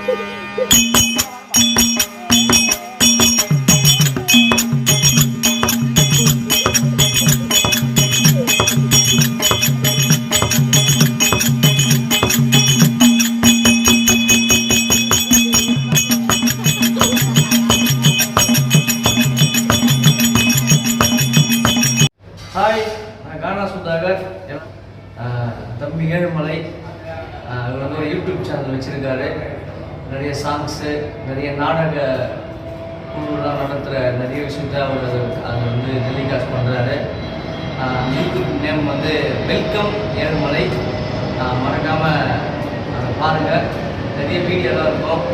Hi, நான் கானா சுதாகர். தம்பி ஏழுமலை இவர் வந்து ஒரு யூடியூப் சேனல் வச்சுருக்காரு. நிறைய சாங்ஸு, நிறைய நாடக குழுலாம் நடத்துகிற நிறைய விஷயத்த அவர் அதை வந்து டெலிகாஸ்ட் பண்ணுறாரு. யூடியூப் நேம் வந்து வெல்கம் ஏழுமலை. மறக்காமல் அதை பாருங்கள். நிறைய வீடியோலாம் இருக்கும்.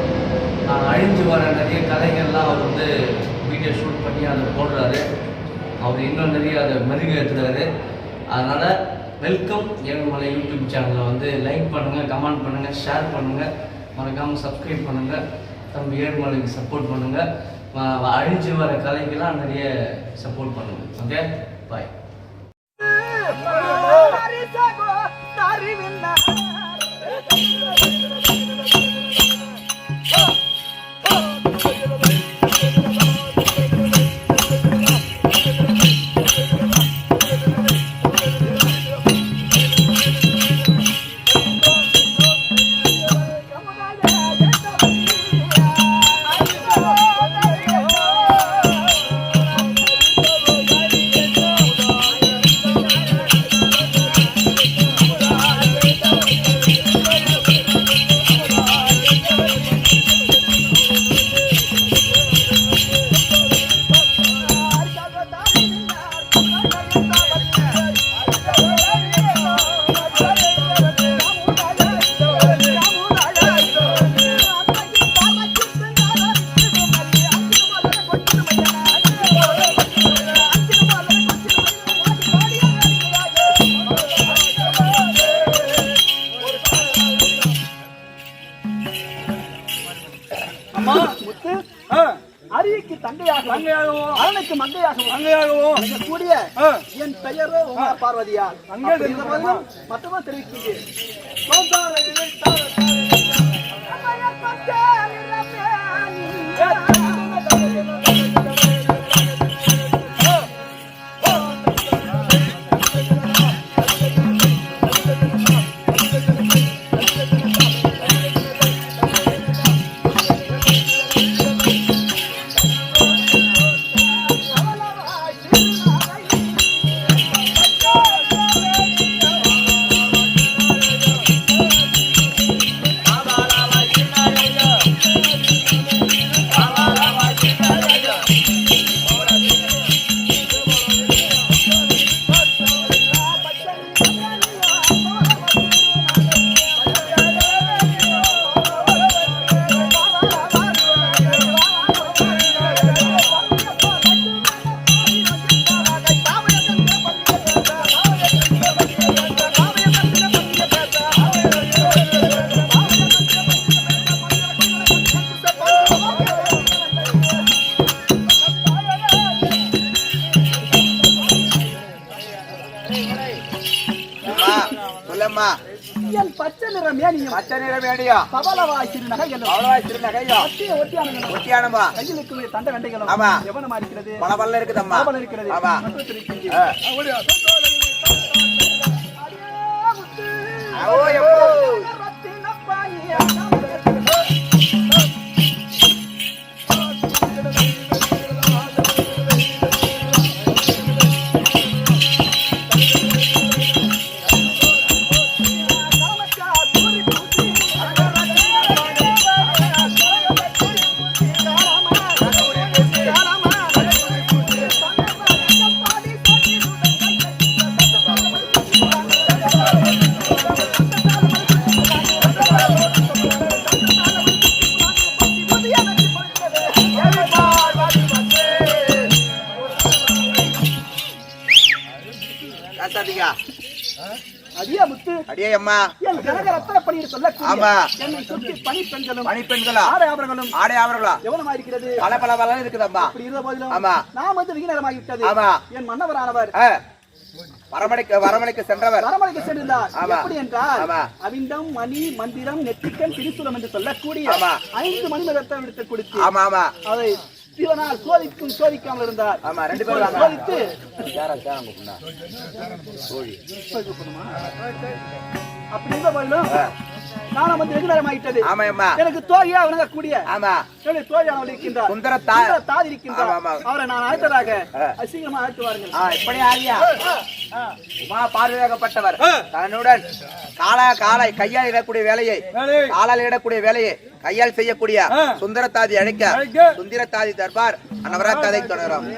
அழிஞ்சு வர நிறைய கலைகள்லாம் அவர் வந்து வீடியோ ஷூட் பண்ணி அதை போடுறாரு. அவர் இன்னும் நிறைய அதை மெருகேற்றுறாரு. அதனால் வெல்கம் ஏழுமலை யூடியூப் சேனலில் வந்து லைக் பண்ணுங்கள், கமெண்ட் பண்ணுங்கள், ஷேர் பண்ணுங்கள், மறக்காமல் சப்ஸ்கிரைப் பண்ணுங்கள். தம்பி ஏழுமலைக்கு சப்போர்ட் பண்ணுங்கள். அழிஞ்சு வர கலைக்கெல்லாம் நிறைய சப்போர்ட் பண்ணுங்கள். ஓகே, பாய். அரிக்கு தங்கையாகவும் அரணுக்கு மங்கையாகவும் கூடிய என் பெயரோ உமா பார்வதியா மற்றவா தெரிவிக்கிறேன். என் பச்சை நிற மேனியா பவளவாய் திருநகையா ஒட்டியானமா கையில் இருக்கிற தண்டை வெண்டைகளும் எவனமா இருக்கிறது? பல இருக்குதம்மா, பல இருக்கிறது. ஆமா, என் மன்னவரானவர் வரமணிக்கு சென்றவர். வரமணிக்கு சென்றார். ஆமா. எப்படி என்றால் ஆமா. அவிண்டம், மணி, மந்திரம், நெற்றிக்கண், திரிசூலம் என்று சொல்லக்கூடிய ஆமா. 5 மணிமேகத்தை எடுத்து கொடுத்து ஆமா ஆமா அதை சிவனால் சோதிக்காமல் இருந்தார். ஆமா 2 பேரும் சோதித்து அப்படி இருந்த போதிலும் நானும் வந்து வெகு நேரம் ஆயிட்டது. ஆமா அம்மா. எனக்கு தோழியா வணங்கக்கூடிய ஆமா என்னுடைய தோழியானவர் இருக்கின்றார். சுந்தர தாதி இருக்கின்றார். ஆமா, ஆமா. அவரை நான் அழைத்ததாக அசிங்கமா அழைத்து வாருங்கள். இப்படி ஆகியா உமா பார்வையாகப்பட்டவர் தன்னுடன் காலை கையால் இடக்கூடிய வேலையை காலால் இடக்கூடிய வேலையை கையால் செய்யக்கூடிய சுந்தரத்தாதி அழைக்க சுந்தரத்தாதி தர்பார் அன்னவராத்தாதை தொடரும்.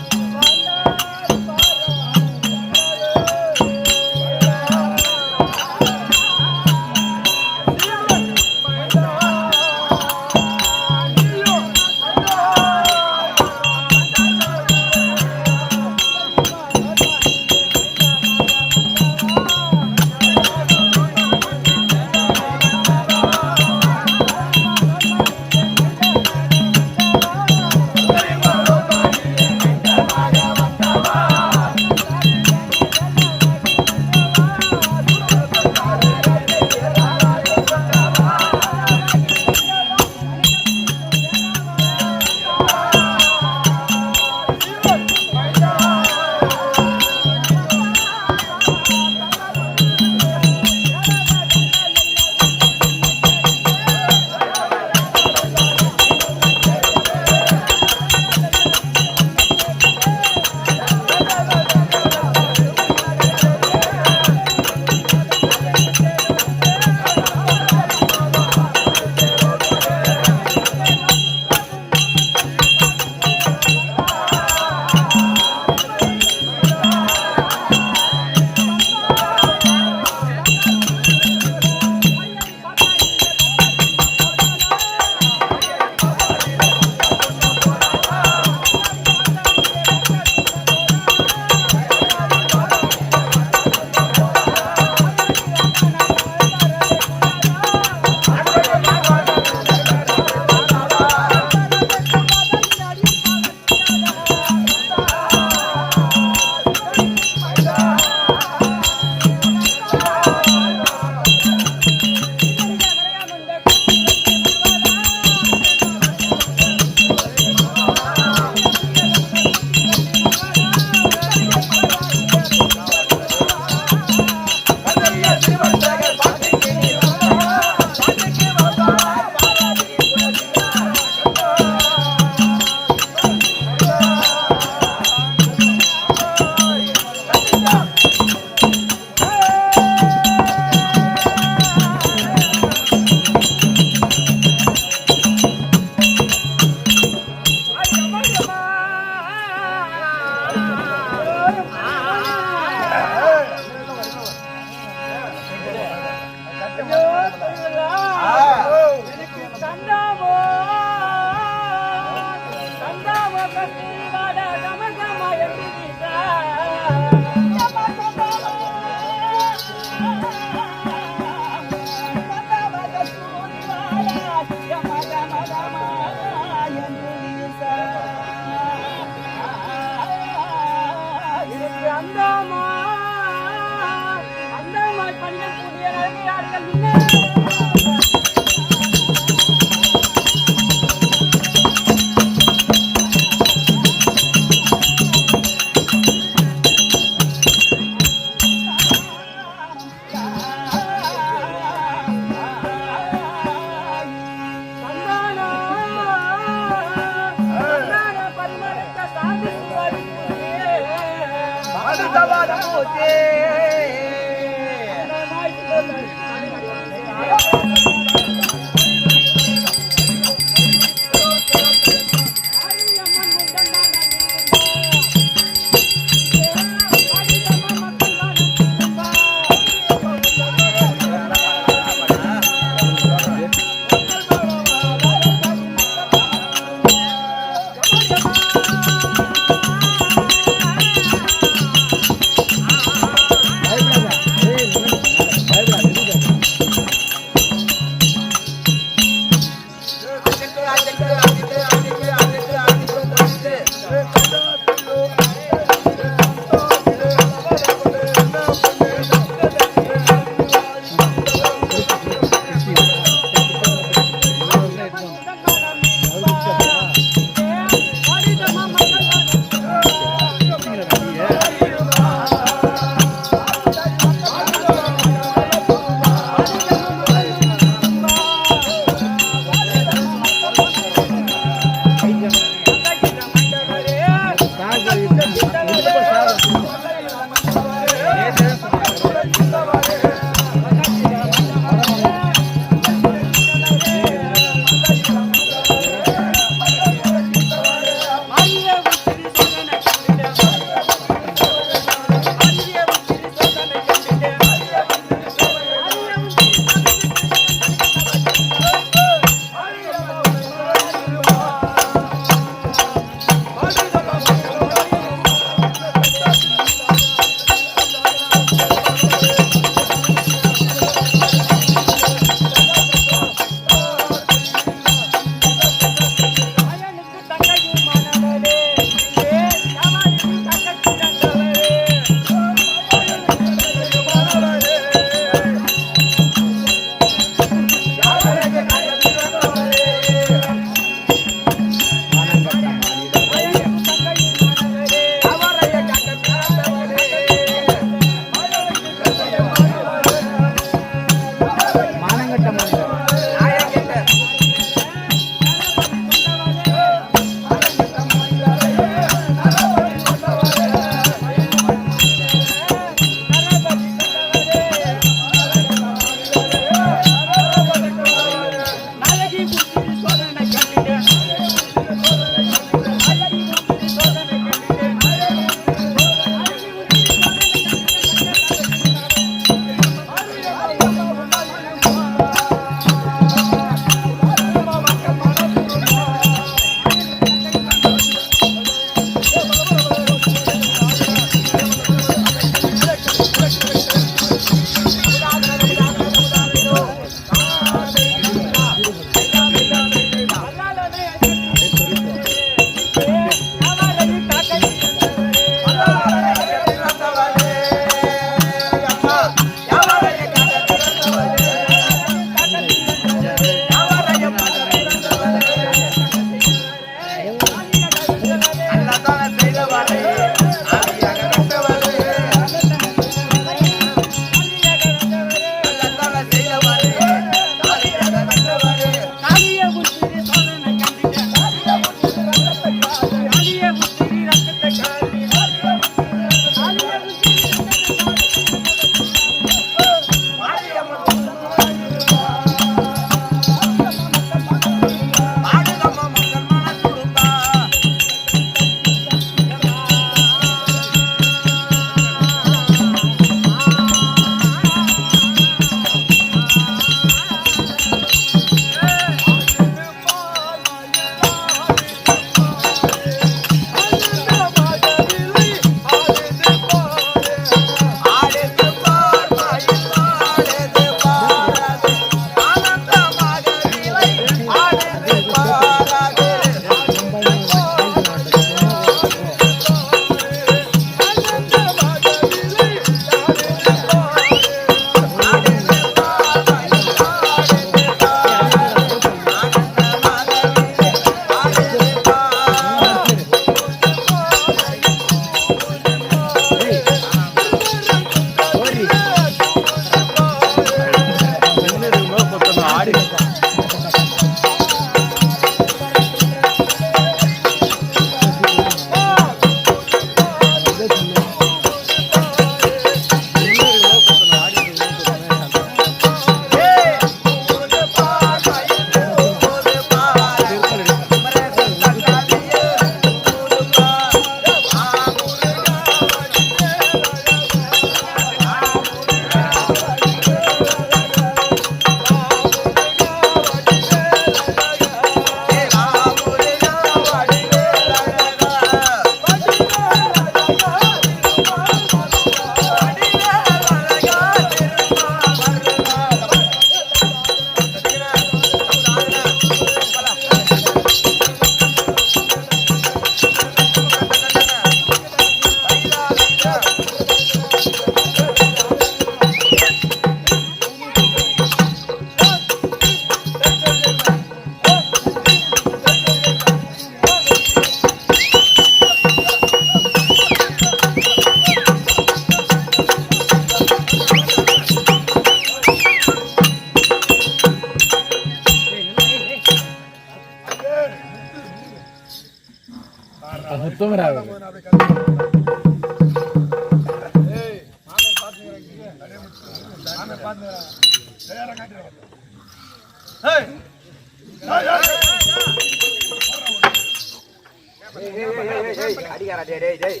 அடிக்காரா டேய் டேய்.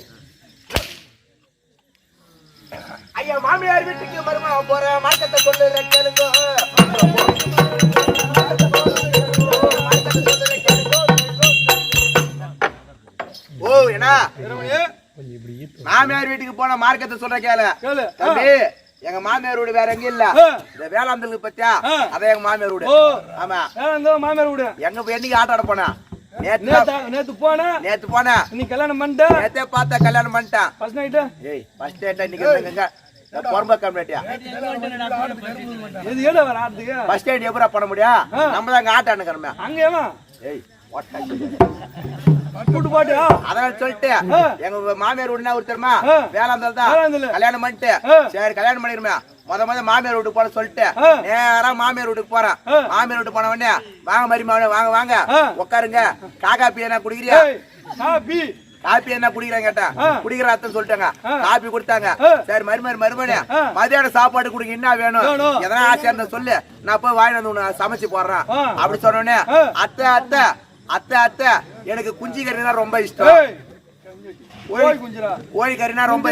ஐயா மாமியார் வீட்டுக்கு மருமக போற மார்க்கத்தை சொல்லுற கேளுங்க. ஓ என்ன மாமியார் வீட்டுக்கு போன மார்க்கத்தை சொல்ற கேளு. தம்பி எங்க மாமியார் வீடு வேற எங்க இல்ல, இந்த வேளாந்தலுக்கு பத்தியா அத எங்க மாமியார் வீடு. ஆமா மாமியார் வீடு. எங்க என்னைக்கு ஆட்ட ஆட போனா? நேத்து போன நீ கல்யாணம் பண்ணிட்ட? நேத்தே பார்த்தா கல்யாணம் பண்ணிட்டேன். ஃபர்ஸ்ட் நைட் ஏய் ஃபர்ஸ்ட் நைட் இன்னைக்கு எங்க பொறம்ப கம்ப்ளீட்டியா? இது ஏடா வர ஆட்டுக்கு ஃபர்ஸ்ட் நைட் எப்பறா பண்ண முடியும்? நம்ம தான் ஆட்ட ஆடுறோமே. அங்க ஏமா? ஏய் வாட் கூட்டு பாட்டு அதனால சொல்லிட்டு எங்க மாமியார் வீடுனா ஒரு தெரியுமா? வேளாந்தல் தான் கல்யாணம் பண்ணிட்டு சரி கல்யாணம் பண்ணிருமே முத மாமியார் வீட்டுக்கு போற சொல்லிட்டு நேரா மாமியார் வீட்டுக்கு போறேன். மாமியார் வீட்டுக்கு போன உடனே வாங்க மரிமா வாங்க வாங்க உட்காருங்க. காபி என்ன குடிக்கிறியா? காப்பி என்ன குடிக்கிறேன் கேட்டேன். குடிக்கிற அர்த்தம் சொல்லிட்டாங்க. காப்பி கொடுத்தாங்க. சரி மறுமணி மதியானம் சாப்பாடு குடிக்க என்ன வேணும் எதனா ஆசையா இருந்தா சொல்லு, நான் போய் வாங்கி வந்து சமைச்சு போடுறேன் அப்படி சொன்ன உடனே அத்தை அத்தை அத்தை அத்தை எனக்கு குஞ்சு கறினா ரொம்ப இஷ்டம். கோழி கறினா ரொம்ப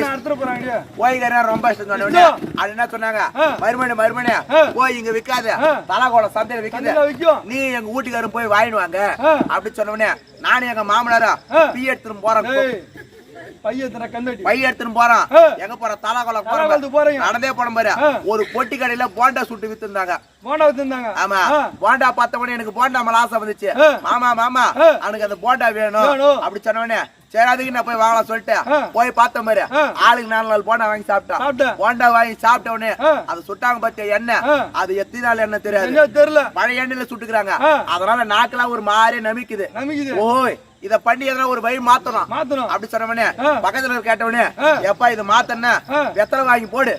கோழி கறினா ரொம்ப இஷ்டம் சொன்ன உடனே அது என்ன சொன்னாங்க, மறுமணி போய் இங்க விக்காத தலாகோளம் சந்தையில விக்குது, நீ எங்க வீட்டுக்காரரும் போய் வாங்கிடுவாங்க அப்படி சொன்ன உடனே நானும் எங்க மாமனாரும் பீ எடுத்துட்டு போறேன். பை எடுத்துட்டு போறான். எங்க போற தலாகோளம் போறேன். நடந்தே போன பாரு ஒரு பொட்டி கடையில போண்டா சுட்டு வித்துருந்தாங்க. ஆமா போண்டா பார்த்த உடனே எனக்கு போண்டா மேல ஆசை வந்துச்சு. மாமா மாமா எனக்கு அந்த போண்டா வேணும் அப்படி சொன்ன உடனே சரி அதுக்கு நான் போய் வாங்கலாம் சொல்லிட்டு போய் பார்த்த மாதிரி ஆளுக்கு 4 போண்டா வாங்கி சாப்பிட்டேன். போண்டா வாங்கி சாப்பிட்ட உடனே அது சுட்டாங்க பத்திய எண்ணெய் அது எத்தனை நாள் என்ன தெரியல பழைய எண்ணெயில சுட்டுக்கிறாங்க. அதனால நாக்கெல்லாம் ஒரு மாதிரி நமிக்குது. ஓய் இத பண்ணி எதனா ஒரு வழி மாத்தணும் அப்படி சொன்னவனே பக்கத்துல கேட்டவனே எப்பா இது மாத்தன்னா வெத்தலை வாங்கி போடு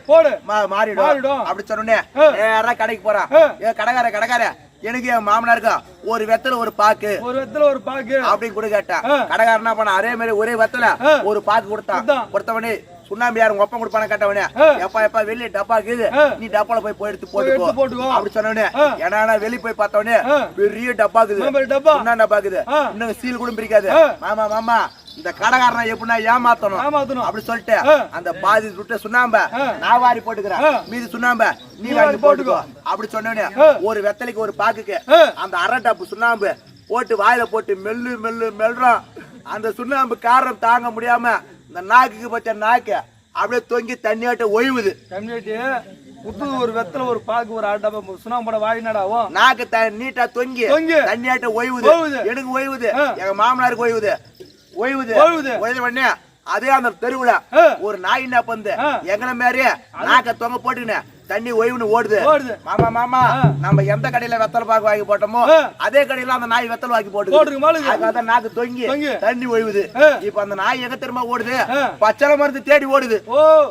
மாறிடும் அப்படி சொன்னே நேரா கடைக்கு போறான். கடைக்கார எனக்கு என் மாமனாருக்கா ஒரு வெத்தலை ஒரு பாக்கு அப்படின்னு கூட கேட்டேன். கடைக்காரன் என்ன பண்ண அதே மாதிரி ஒரே வெத்தலை ஒரு பாக்கு கொடுத்தவனே சுண்ணாம்பு யாரும் ஒப்பம் கொடுப்பான கேட்டவனே எப்பா வெளியே டப்பா இருக்குது நீ டப்பால போய் எடுத்து போட்டுக்கோ அப்படி சொன்னவனே ஏன்னா வெளியே போய் பார்த்தவனே பெரிய டப்பா இருக்குது டப்பா இருக்குது இன்னும் சீல் கூட பிரிக்காது. மாமா மாமா இந்த கடைக்காரனை எப்படின்னா ஏமாத்தணும் அப்படி சொல்லிட்டு அந்த பாதி சுட்ட சுண்ணாம்ப நான் வாரி போட்டுக்கிறேன், மீதி சுண்ணாம்ப நீ வாரி போட்டுக்கோ அப்படி சொன்னவனே ஒரு வெத்தலைக்கு ஒரு பாக்குக்கு அந்த அரை டப்பு சுண்ணாம்பு போட்டு வாயில போட்டு மெல்றான். அந்த சுண்ணாம்பு காரம் தாங்க முடியாம இந்த நாக்குக்கு பச்ச நாக்கு அப்படியே தொங்கி தண்ணியாட்ட ஒய்வுது. ஒரு வெத்தல ஒரு பாக்கு ஒரு அரை சுண்ணாம்பட வாயினாடாவும் நாக்கு நீட்டா தொங்கி தண்ணியாட்ட ஒய்வுது. எனக்கு ஒய்வுது, எங்க மாமனாருக்கு ஒய்வுது உடனே அதே அந்த தெருவுல ஒரு நாய் என்ன பந்து எங்களை மாதிரி நாக்க தொங்க போட்டுக்கினேன் தண்ணி ஒய்வுன்னு ஓடுது. மாமா மாமா நம்ம எந்த கடையில வெத்தலை பாக்கு வாங்கி போட்டோமோ அதே கடையில அந்த நாய் வெத்தலை வாங்கி போட்டு நாக்கு தொங்கி தண்ணி ஒய்வுது. இப்ப அந்த நாய் எங்க திரும்ப ஓடுது? பச்சளை மருந்து தேடி ஓடுது.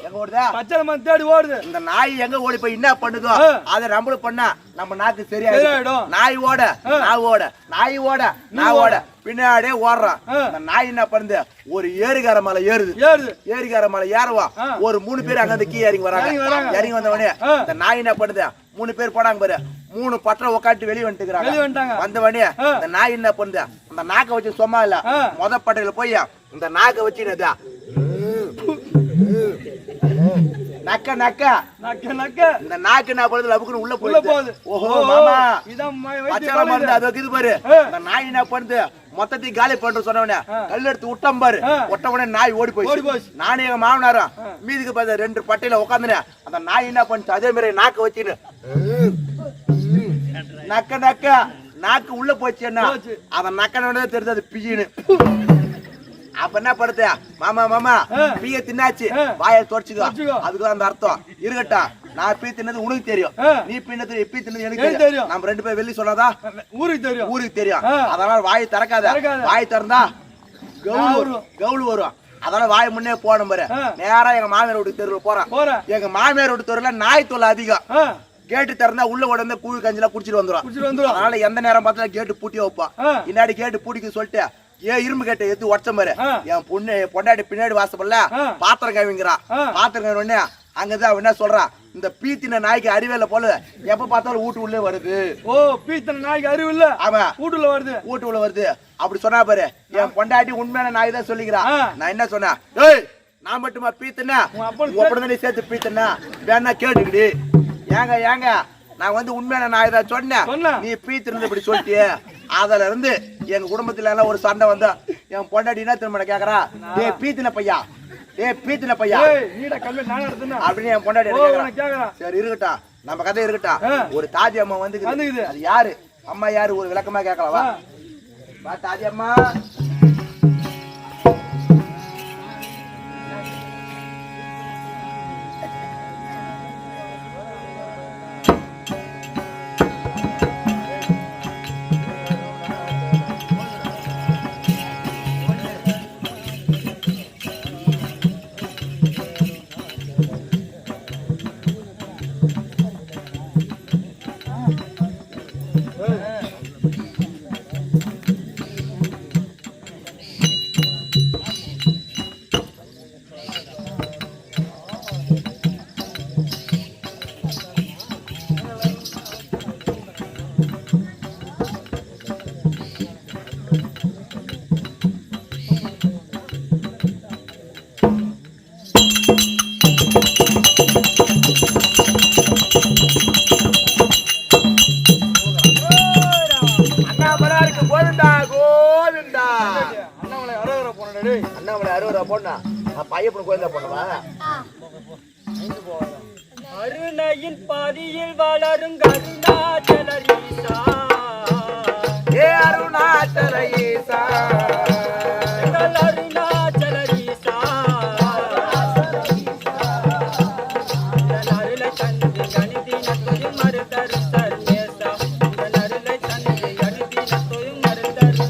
எங்க ஓடுதா? பச்சளை மருந்து தேடி ஓடுது. இந்த நாய் எங்க ஓடி போய் என்ன பண்ணுதோ அதை நம்மளும் பண்ணா நம்ம நாக்கு சரியாயிடும். நாய் ஓட நான் ஓட பின்னாடியே ஓடுறான். நாய் என்ன பண்ணுது ஒரு ஏரிகார மலை ஏறுது. ஏரிகார மலை ஏறவா ஒரு 3 பேர் அங்க இருந்து கீழே இறங்கி வராங்க. இறங்கி வந்தவனே இந்த நாய் என்ன பண்ணுது 3 பேர் போனாங்க பாரு 3 பட்டரை உட்காந்து வெளியே வந்துட்டுக்கிறாங்க. வந்தவனே இந்த நாய் என்ன பண்ணுது அந்த நாக்கை வச்சு சும்மா இல்ல மொத பட்டையில போய் இந்த நாக்கை வச்சுனதா நக்க நக்க நக்க நக்க இந்த நாக்கு என்ன பண்ணுது லபுக்குன்னு உள்ள போகுது. ஓஹோ மாமா பச்சளை மருந்து அது இது பாரு இந்த நாய் என்ன பண்ணுது மொத்தத்தையும் காலி பண்ற சொன்னவனே கல் எடுத்து விட்டம் பாரு ஒட்டவனே நாய் ஓடி போய் நானே எங்க மாமனாரும் மீதிக்கு பார்த்து 2 பட்டையில உட்காந்துனேன். அந்த நாய் என்ன பண்ணுச்சு அதே மாதிரி நாக்கு வச்சுன்னு நக்க நக்க நாக்கு உள்ள போச்சு. என்ன அத நக்கனோட தெரிஞ்சது அது பிஜின்னு அப்ப என்ன படுத்த மாமா மாமா பீய தின்னாச்சு வாயை தொடச்சுக்கோ அதுக்குதான் அந்த அர்த்தம். இருக்கட்டும் நான் பீ தின்னது உனக்கு தெரியும், நீ பின்னது பீ தின்னது எனக்கு தெரியும். நம்ம 2 பேர் வெளியே சொல்லாதா ஊருக்கு தெரியும். அதனால வாயை திறக்காத, வாய் திறந்தா கவுளு வரும். அதனால வாய் முன்னே போன பாரு நேரா எங்க மாமியார் வீட்டு தெருவில் போறேன். எங்க மாமியார் வீட்டு தெருவுல நாய் தொல்லை அதிகம். கேட்டு திறந்தா உள்ள உடனே கூழ் கஞ்சில குடிச்சிட்டு வந்துடும். அதனால எந்த நேரம் பார்த்தாலும் கேட்டு பூட்டி வைப்பான். பின்னாடி கேட்டு பூட்டிக்கு சொல்லிட்டு ஏன் இரும்பு கேட்ட எடுத்து உடச்ச மாதிரி என் பொண்டாட்டி பின்னாடி வாசப்படல பாத்திரம் கவிங்கிறான். பாத்திரம் கவி உடனே அங்கதான் அவன் என்ன சொல்றான், இந்த பீத்தின நாய்க்கு அறிவில்ல போல எப்ப பார்த்தாலும் வீட்டு உள்ளே வருது. ஓ, பீத்தின நாய்க்கு அறிவு இல்ல, ஆமா வீட்டுல வருது, வீட்டுக்குள்ள வருது அப்படி சொன்னா பாரு. என் பொண்டாட்டி உண்மையான நாய் தான் சொல்லிக்கிறான். நான் என்ன சொன்னேன், ஏய் நான் மட்டுமா பீத்தினா நீ சேர்த்து பீத்தினா வேணா கேட்டுக்கிடு. ஏங்க ஏங்க நான் வந்து உண்மையான நாய் தான் சொன்னேன், நீ பீத்திருந்து இப்படி சொல்லிட்டியே. அதுல இருந்து எங்க குடும்பத்துல எல்லாம் ஒரு சண்டை வந்தா என் பொண்டாட்டி என்ன திரும்ப கேக்குறா, ஏ பீத்தின பையா, ஏ பீத்தின பையா அப்படின்னு என் பொண்டாட்டி கேக்குறான். சரி இருக்கட்டும், நம்ம கதை இருக்கட்டும். ஒரு தாஜி அம்மா வந்து அது யாரு அம்மா யாரு ஒரு விளக்கமா கேட்கலவா? தாஜி அம்மா அண்ணாமலை 60 ரூபா போனா பையப்பன் கோயில் தான் போனவா? அருணையின் பாதியில் வளரும் அருணாச்சல ஈசா, ஏ அருணாச்சல ஈசா, அருணாச்சல ஈசா, அருளை தந்து கணிதின தொழில் மறுதரு சர்வேசா, அருளை தந்து கணிதின தொழில் மறுதரு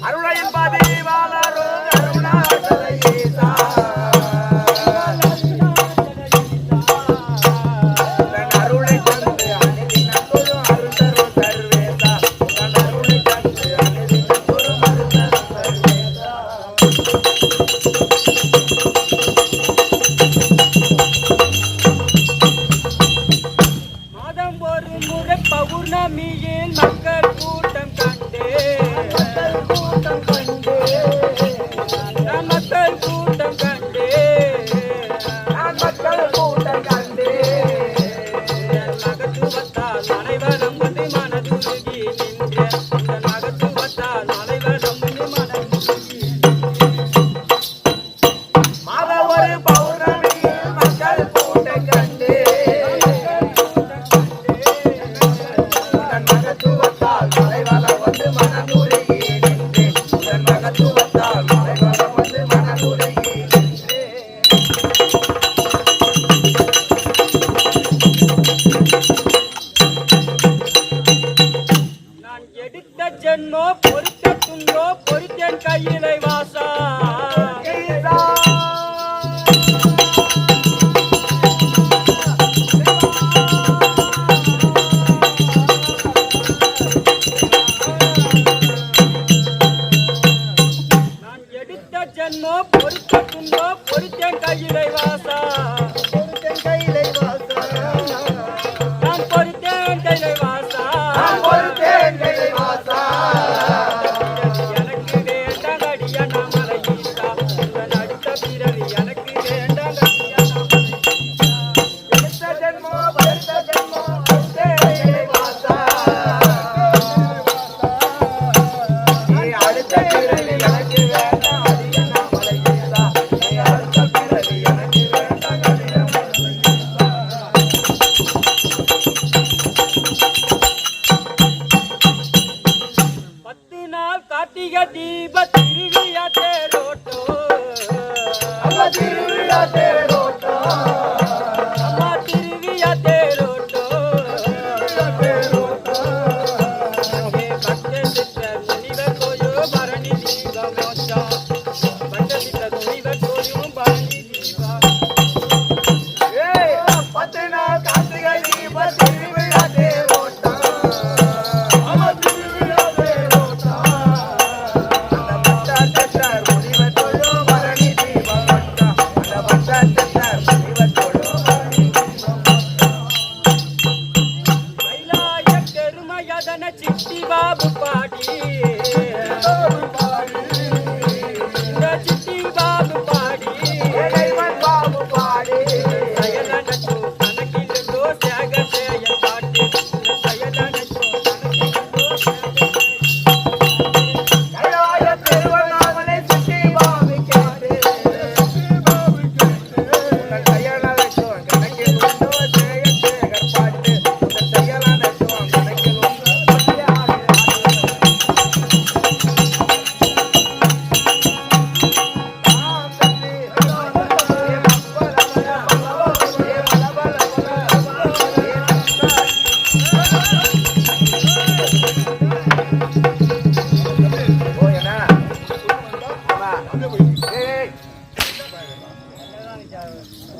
அருணையின் பாதி வளரும் அருணாச்சல ஈசா, அருளை தந்து அணிதின தொழில் மறுதரு சர்வேசா, அருளை தந்து அணிதின தொழில் மறுதரு சர்வேசா. மாதம் ஒரு முறை பௌர்ணமியில் மக்கள் கூட்டம் கண்டே, கூட்டம் கண்டு மக்கள் கூட்டம் கண்டே, மக்கள் கூட்டம் கண்டு மகத்துவத்தால் அனைவரும் வந்து மனதுருகி நின்ற, இந்த மகத்துவத்தால் அனைவரும் வந்து மனதுருகி மாத ஒரு பௌர்ணமியில் மக்கள் கூட்டம் கண்டு மகத்துவத்தால் மலைவளம் வந்து மனதுருகி நின்று, மகத்துவத்தால் மலைவளம் வந்து மனதுருகி நின்று. நான் எடுத்த ஜென்மோ பொறுத்த துண்டோ பொறுத்தேன் கையிலை வாசா, நான் எடுத்த ஜென்மோ பொறுத்த துண்டோ பொறுத்தேன் கையிலை வாசா, கையிலை வாசா, நான் பொறுத்தேன் கையிலை வாசா, பொறுத்தேன் கையிலை வாசா. எனக்கு வேண்டாம் அடியா நாமலை ஈசா, உங்கள் அடுத்த பிறவி எனக்கு வேண்டாம் அடியா நாமலை ஈசா. எடுத்த ஜென்மோ வருத்த ஜென்மோ பொறுத்தேன் கையிலை வாசா. நீ அடுத்த பிறவி எனக்கு வேண்டாம் அதிக நாமலை ஈசா. நீ அடுத்த பிறவி எனக்கு வேண்டாம் அதிக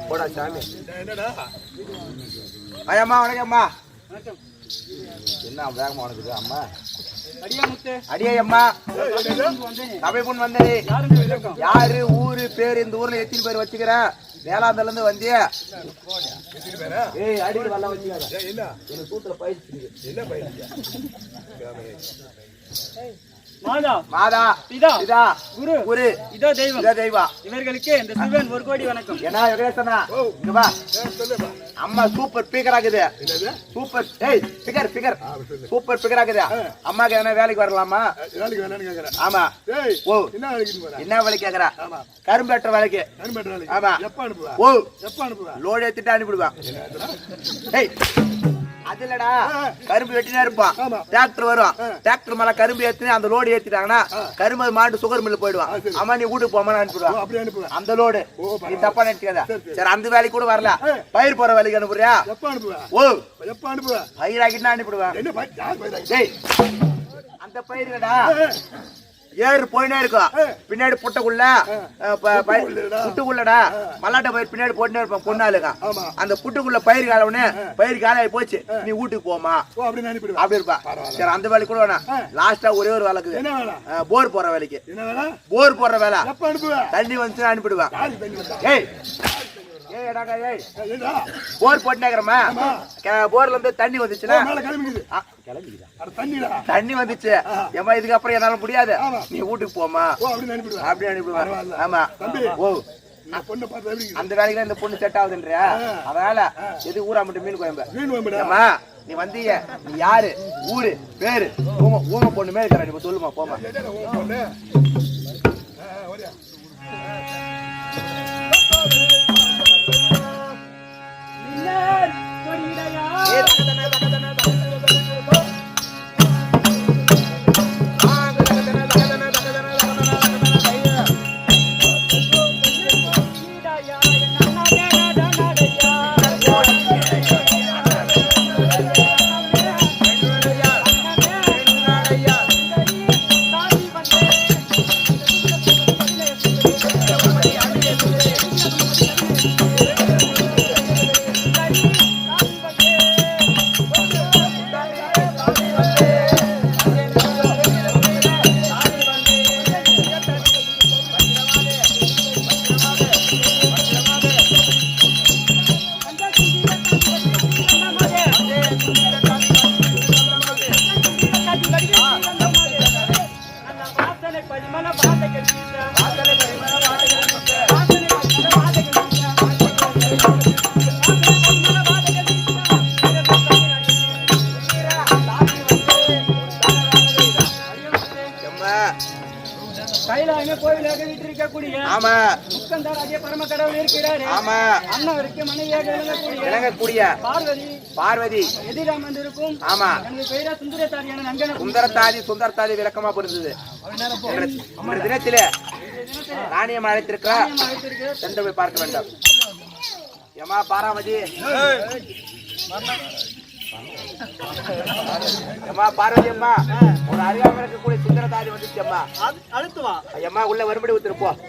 போடா சாமி. ஐயம்மா வணக்கம்மா. என்ன வேகமா வணக்குது அம்மா? அடியே அம்மா சபை பொண்ணு வந்தே. யாரு ஊரு பேரு இந்த ஊர்ல எத்தனை பேர் வச்சுக்கிறேன்? வேளாந்தல இருந்து வந்தியா? ஏய் அடிக்கு வரல வச்சுக்காத. என்ன சூத்துல பயிற்சி மாதா பிதா பிதா குரு குரு இதோ தெய்வம் இதோ தெய்வம். இவர்களுக்கு இந்த சிவன் 1 கோடி வணக்கம். என்ன வெங்கடேசனா இங்க வா. அம்மா சூப்பர் ஸ்பீக்கர் ஆகுது. சூப்பர் ஏய் ஸ்பீக்கர் ஸ்பீக்கர் சூப்பர் ஸ்பீக்கர் ஆகுது. அம்மாக்கு என்ன வேலைக்கு வரலாமா? வேலைக்கு வேணும்னு கேக்குறேன். ஆமா ஓ என்ன வேலைக்கு போற? என்ன வேலைக்கு கேக்குறா? ஆமா கரும்பேற்ற வேலைக்கு. கரும்பேற்ற வேலைக்கு. ஆமா எப்ப அனுப்புவா? ஓ எப்ப அனுப்புவா? லோட் ஏத்திட்டு அனுப்பிடுவா. ஏய் அது இல்லடா கரும்பு வெட்டினே இருப்பான். டிராக்டர் வரும். டிராக்டர் மேல கரும்பு ஏத்தி அந்த லோடு ஏத்திட்டாங்கன்னா கரும்பு மாட்டு சுகர் மில்லு போயிடுவான். அம்மா நீ வீட்டுக்கு போமா அனுப்பிடுவான் அந்த லோடு. நீ தப்பா நினைக்காத. சரி அந்த வேலைக்கு கூட வரல. பயிர் போற வேலைக்கு அனுப்புறியா? ஓ எப்ப அனுப்புவ? பயிர் ஆக்கிட்டு அனுப்பிடுவேன். அந்த பயிர்டா ஏறு போயினே இருக்கும். பின்னாடி புட்டுக்குள்ள புட்டுக்குள்ளடா மல்லாட்ட பயிர் பின்னாடி போட்டுனே இருப்பான் பொண்ணாளுங்க. அந்த புட்டுக்குள்ள பயிர் காலவுன்னு பயிர் காலாயி போச்சு நீ வீட்டுக்கு போமா அப்படி இருப்பா. சரி அந்த வேலைக்கு கூட வேணாம். லாஸ்டா ஒரே ஒரு வேலைக்கு போர் போற வேலைக்கு. போர் போடுற வேலை தண்ணி வந்து அனுப்பிடுவேன். ஏய் போர் போட்டுனேக்கிறமா போர்ல இருந்து தண்ணி வந்துச்சுன்னா தண்ணி வந்துச்சு ஏமா இதுக்கப்புறம் என்னால முடியாது நீ வீட்டுக்கு போமா அப்படி அனுப்பிடுவேன். ஆமா ஓ அந்த வேலைக்கு இந்த பொண்ணு செட் ஆகுதுன்றியா? அதனால எது ஊரா மட்டும் மீன் கோயம்பு ஏமா நீ வந்தீங்க நீ யாரு ஊரு பேரு ஊம பொண்ணு மேல இருக்கிற நீ சொல்லுமா போமா. பார்வதி எதிராமந்திருக்கும். ஆமா சுந்தரத்தாதி சுந்தரத்தாதி விளக்கமா புரிந்தது. தினத்திலே ராணியம் அழைத்திருக்கிறார். சென்று போய் பார்க்க வேண்டும். ஏமா பாராவதி அம்மா பார்வதி அம்மா ஒரு அறியாமல் இருக்கக்கூடிய சுந்தரத்தாதி வந்துச்சு. அம்மா அழுத்துவா அம்மா உள்ள வரும்படி ஊத்துருப்போம்.